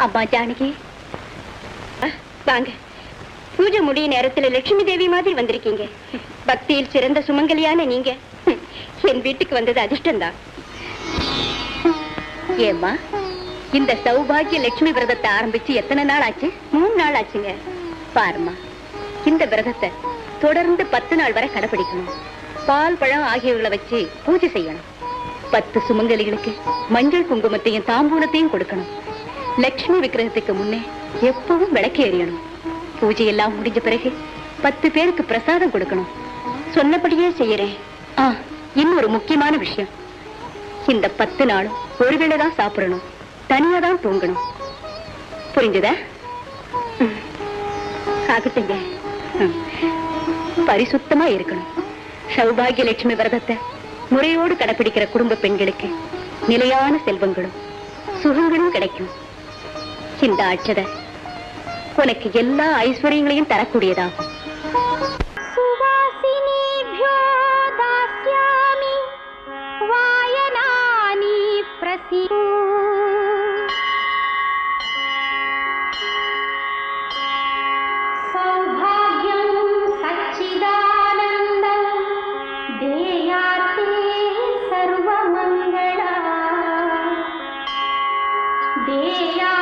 அம்மா ஜானகி வாங்க. பூஜை முடிய நேரத்துல லட்சுமி தேவி மாதிரி வந்திருக்கீங்க. பக்தியில் சிறந்த சுமங்கலியான நீங்க என் வீட்டுக்கு வந்தது அதிர்ஷ்டம்தான். ஏம்மா, இந்த சௌபாகிய லட்சுமி விரதத்தை ஆரம்பிச்சு எத்தனை நாள் ஆச்சு? 3 நாள் ஆச்சுங்க. பாருமா, இந்த விரதத்தை தொடர்ந்து 10 நாள் வரை கடைபிடிக்கணும். பால் பழம் ஆகியவர்களை வச்சு பூஜை செய்யணும். 10 சுமங்கலிகளுக்கு மஞ்சள் குங்குமத்தையும் தாம்பூலத்தையும் கொடுக்கணும். லட்சுமி விக்கிரகத்துக்கு முன்னே எப்பவும் விளக்கு எரியணும். பூஜை எல்லாம் முடிஞ்ச பிறகு 10 பேருக்கு பிரசாதம் கொடுக்கணும். சொன்னபடியே செய்யறேன். இன்னொரு முக்கியமான விஷயம், இந்த 10 நாளும் ஒருவேளை தான் சாப்பிடணும், தனியா தான் தூங்கணும். புரிஞ்சுதா? ஆகட்டுங்க. பரிசுத்தமா இருக்கணும். சௌபாகிய லட்சுமி விரதத்தை முறையோடு கடைபிடிக்கிற குடும்ப பெண்களுக்கு நிலையான செல்வங்களும் சுகங்களும் கிடைக்கும். இந்த ஆட்சத உனக்கு எல்லா ஐஸ்வர்யங்களையும் தரக்கூடியதாகும். सर्वमंगला देया